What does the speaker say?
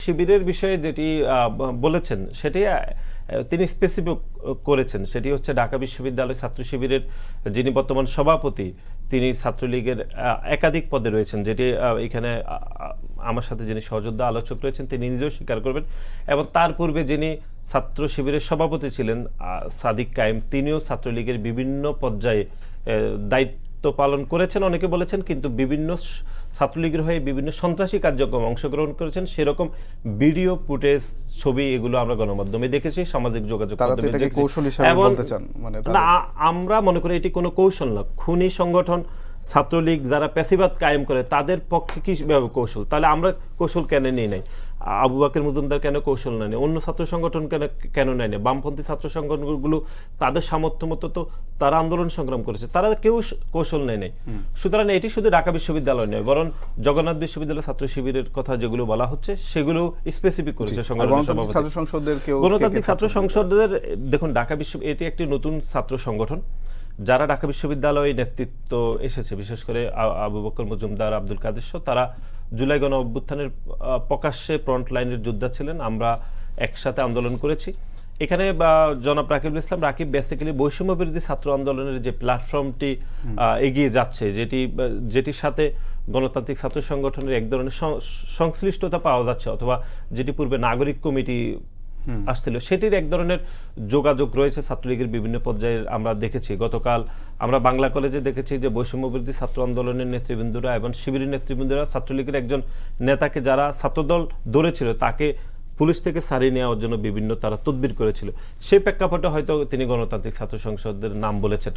শিবিরের বিষয়ে যেটি বলেছেন সেটি তিনি স্পেসিফিক করেছেন, সেটি হচ্ছে ঢাকা বিশ্ববিদ্যালয় ছাত্র শিবিরের যিনি বর্তমান সভাপতি, তিনি ছাত্রলীগের একাধিক পদে রয়েছেন, যেটি এখানে আমার সাথে যিনি সহযোদ্ধা আলোচক রয়েছেন তিনি নিজেও স্বীকার করবেন। এবং তার পূর্বে যিনি ছাত্র শিবিরের সভাপতি ছিলেন সাদিক কায়েম, তিনিও ছাত্রলীগের বিভিন্ন পর্যায়ে দায়িত্ব পালন করেছেন, অনেকে বলেছেন, কিন্তু বিভিন্ন ছাত্রলীগের হয়ে বিভিন্ন সন্ত্রাসী কার্যক্রমে অংশগ্রহণ করেছেন। সেরকম ভিডিও ফুটেজ, ছবি এগুলো আমরা গণমাধ্যমে দেখেছি, সামাজিক যোগাযোগ মাধ্যমে দেখেছি। না, আমরা মনে করি এটি কোনো কৌশল না। খুনি সংগঠন ছাত্রলীগ যারা প্যাসিবাদ কায়েম করে তাদের পক্ষে কিভাবে কৌশল? তাহলে আমরা কৌশল কেন নিই নাই? আবু বকর মজুমদার কেন কৌশল নেয়নি? অন্য ছাত্র সংগঠন কেন নেয়নি? বামপন্থী ছাত্র সংগঠনগুলো তাদের সামর্থ্য মতো তো তারা আন্দোলন সংগ্রাম করেছে, তারা কেউ কৌশল নেয় নাই। সুতরাং এটি শুধু ঢাকা বিশ্ববিদ্যালয় নয়, বরং জগন্নাথ বিশ্ববিদ্যালয় ছাত্র শিবিরের কথা যেগুলো বলা হচ্ছে সেগুলো স্পেসিফিক করেছে গণতান্ত্রিক ছাত্র সংসদের। দেখুন, ঢাকা এটি একটি নতুন ছাত্র সংগঠন, যারা ঢাকা বিশ্ববিদ্যালয়ে নেতৃত্ব এসেছে, বিশেষ করে আবু বকর মজুমদার, আব্দুল কাদের, তারা জুলাই গণ অভ্যুত্থানের প্রকাশ্যে ফ্রন্ট লাইনের যোদ্ধা ছিলেন। আমরা একসাথে আন্দোলন করেছি। এখানে জনাব রাকিবুল ইসলাম রাকিব বেসিক্যালি বৈষম্য বিরোধী ছাত্র আন্দোলনের যে প্ল্যাটফর্মটি এগিয়ে যাচ্ছে, যেটির সাথে গণতান্ত্রিক ছাত্র সংগঠনের এক ধরনের সংশ্লিষ্টতা পাওয়া যাচ্ছে, অথবা যেটি পূর্বে নাগরিক কমিটি আসছিল, সেটির এক ধরনের যোগাযোগ রয়েছে ছাত্রলীগের বিভিন্ন পর্যায়ে। আমরা দেখেছি গতকাল আমরা বাংলা কলেজে দেখেছি যে বৈষম্য বিরোধী ছাত্র আন্দোলনের নেতৃবৃন্দরা এবং শিবিরের নেতৃবৃন্দরা ছাত্রলীগের একজন নেতাকে, যারা ছাত্রদল ধরেছিল, তাকে পুলিশ থেকে ছাড়িয়ে নেওয়ার জন্য বিভিন্ন তারা তদবির করেছিল। সেই প্রেক্ষাপটে হয়তো তিনি গণতান্ত্রিক ছাত্র সংসদের নাম বলেছেন।